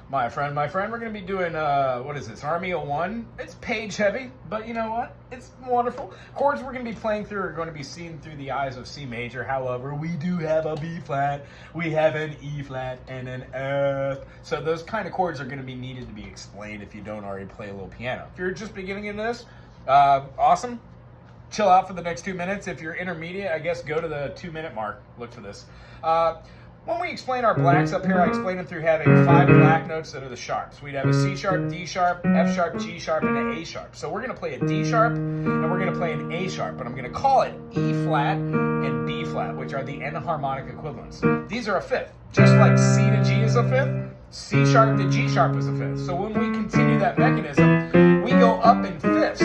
My friend, we're going to be doing, what is this, Army of One? It's page heavy, but you know what? It's wonderful. Chords we're going to be playing through are going to be seen through the eyes of C major. However, we do have a B flat, we have an E flat, and an F. So those kind of chords are going to be needed to be explained if you don't already play a little piano. If you're just beginning into this, awesome. Chill out for the next 2 minutes. If you're intermediate, I guess go to the 2-minute mark. Look for this. When we explain our blacks up here, I explain them through having 5 black notes that are the sharps. We'd have a C sharp, D sharp, F sharp, G sharp, and an A sharp. So we're going to play a D sharp, and we're going to play an A sharp, but I'm going to call it E flat and B flat, which are the enharmonic equivalents. These are a fifth. Just like C to G is a fifth, C sharp to G sharp is a fifth. So when we continue that mechanism, we go up in fifths.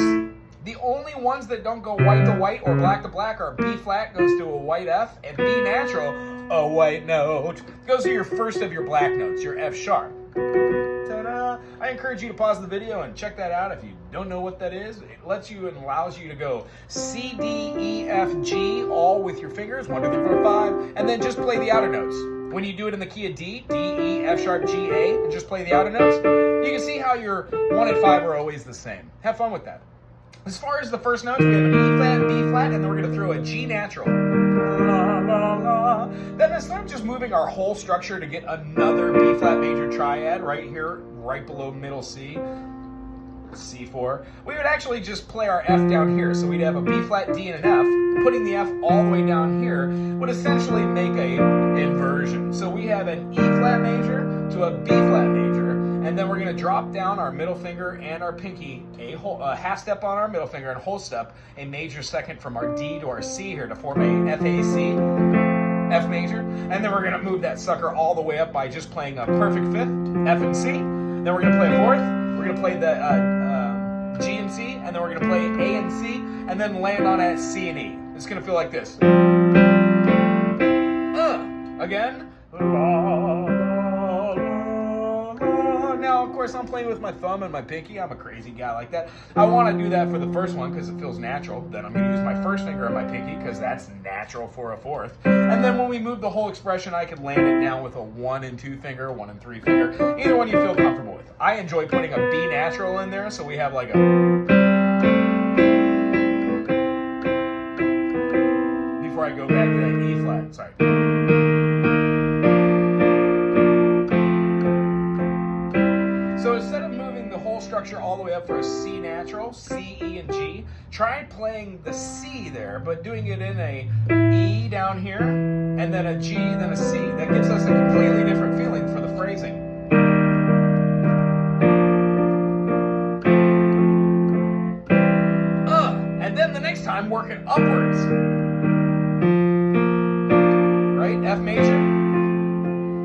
The only ones that don't go white to white or black to black are B flat goes to a white F, and B natural, a white note, goes to your first of your black notes, your F sharp. Ta-da! I encourage you to pause the video and check that out if you don't know what that is. It lets you and allows you to go C, D, E, F, G, all with your fingers, 1, 2, 3, 4, 5, and then just play the outer notes. When you do it in the key of D, D, E, F sharp, G, A, and just play the outer notes, you can see how your 1 and 5 are always the same. Have fun with that. As far as the first notes, we have an E flat, B flat, and then we're going to throw a G natural. La, la, la. Then instead of just moving our whole structure to get another B flat major triad right here, right below middle C, C4, we would actually just play our F down here. So we'd have a B flat, D, and an F. Putting the F all the way down here would essentially make a inversion. So we have an E flat major to a B flat major. And then we're going to drop down our middle finger and our pinky, a half step on our middle finger and a whole step, a major second from our D to our C here to form a F, A, C, F major. And then we're going to move that sucker all the way up by just playing a perfect fifth, F and C. Then we're going to play a fourth. We're going to play the G and C. And then we're going to play A and C. And then land on a C and E. It's going to feel like this. Again. Now, of course, I'm playing with my thumb and my pinky. I'm a crazy guy like that. I want to do that for the first one because it feels natural. Then I'm going to use my first finger and my pinky because that's natural for a fourth. And then when we move the whole expression, I could land it down with a 1 and 2 finger, 1 and 3 finger. Either one you feel comfortable with. I enjoy putting a B natural in there, so we have like a... Before I go back to that E flat, sorry. So instead of moving the whole structure all the way up for a C natural, C, E, and G, try playing the C there, but doing it in a E down here, and then a G, then a C. That gives us a completely different feeling for the phrasing. And then the next time, work it upwards. Right? F major.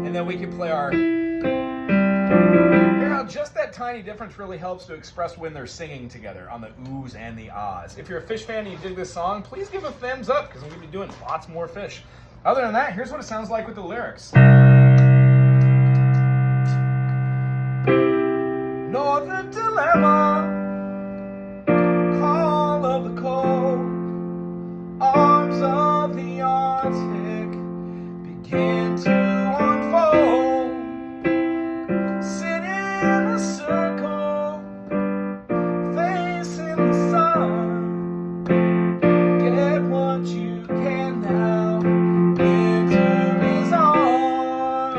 And then we can play our... Just that tiny difference really helps to express when they're singing together on the oohs and the ahs. If you're a PHiSH fan and you dig this song, please give a thumbs up because I'm going to be doing lots more PHiSH. Other than that, here's what it sounds like with the lyrics. Northern dilemma, call of the cold, arms of the Arctic begin to unfold. Circle, facing the sun, get what you can now into his arms.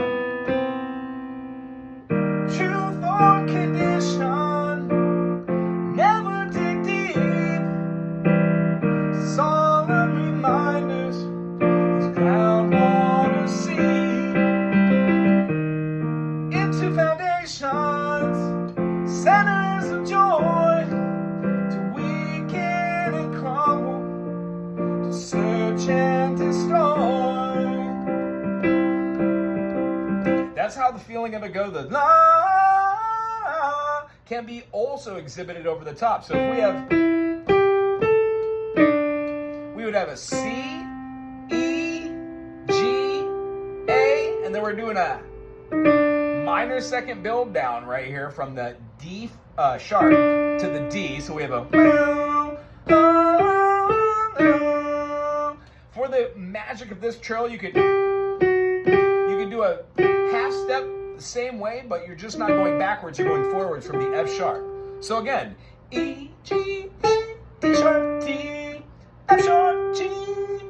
Truth or condition, never dig deep. Solemn reminders, his groundwater seep into foundations. Centers of joy to weaken and crumble, to search and destroy. That's how the feeling of it goes. The la can be also exhibited over the top. So if we would have a C, E, G, A, and then we're doing a minor second build down right here from the D sharp to the D. So we have a... For the magic of this trill, you could do a half step the same way, but you're just not going backwards, you're going forwards from the F sharp. So again, E, G, D sharp, D, F sharp, G,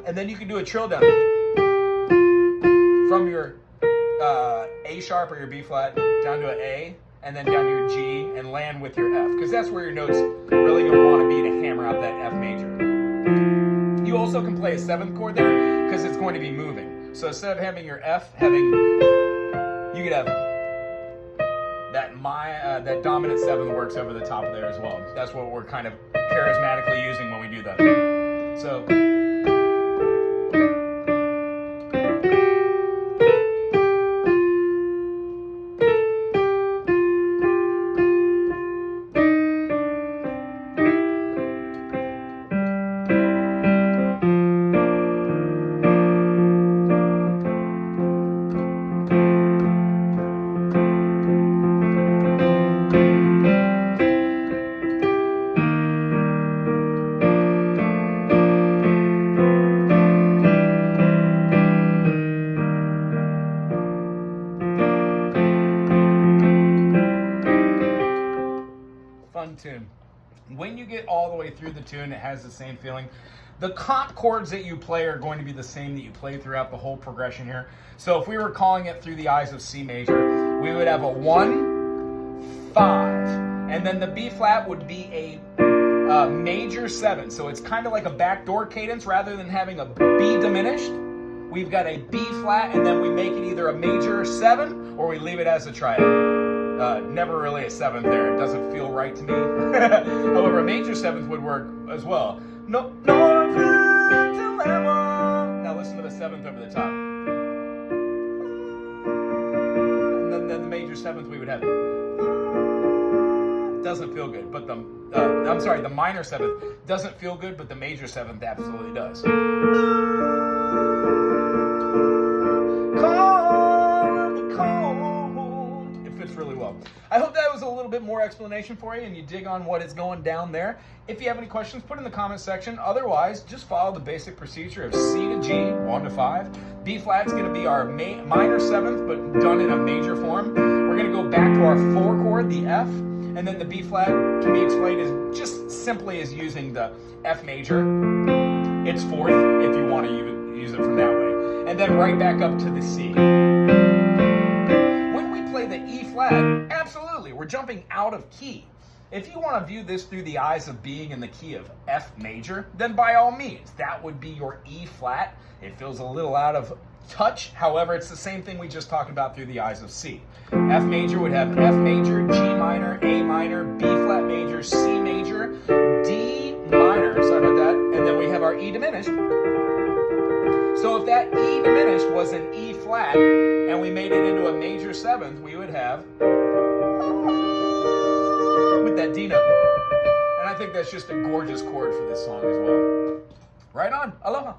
and then you can do a trill down from your A sharp or your B flat down to an A, and then down to your G, and land with your F, because that's where your note's really going to want to be to hammer out that F major. You also can play a 7th chord there, because it's going to be moving. So instead of having your F, you could have that dominant 7th works over the top of there as well. That's what we're kind of charismatically using when we do that. So. Fun tune. When you get all the way through the tune, it has the same feeling. The comp chords that you play are going to be the same that you play throughout the whole progression here. So if we were calling it Through the Eyes of C major, we would have a 1, 5, and then the B flat would be a major 7. So it's kind of like a backdoor cadence. Rather than having a B diminished, we've got a B flat, and then we make it either a major 7 or we leave it as a triad. Never really a 7th there. It doesn't feel right to me. However, a major 7th would work as well. No, now listen to the 7th over the top. And then the major 7th we would have. It doesn't feel good, but the minor 7th doesn't feel good, but the major 7th absolutely does. Really well. I hope that was a little bit more explanation for you and you dig on what is going down there. If you have any questions, put in the comment section. Otherwise, just follow the basic procedure of C to G, 1 to 5. B flat's going to be our minor 7th, but done in a major form. We're going to go back to our 4 chord, the F, and then the B flat can be explained as just simply as using the F major. It's 4th if you want to use it from that way. And then right back up to the C. The E flat, absolutely, we're jumping out of key. If you want to view this through the eyes of being in the key of F major, then by all means, that would be your E flat. It feels a little out of touch. However, it's the same thing we just talked about through the eyes of C. F major would have F major, G minor, A minor, B flat major, C major, D minor, sorry about that, and then we have our E diminished. So if that E diminished was an E flat, and we made it into a major 7th, we would have with that D note. And I think that's just a gorgeous chord for this song as well. Right on. Aloha.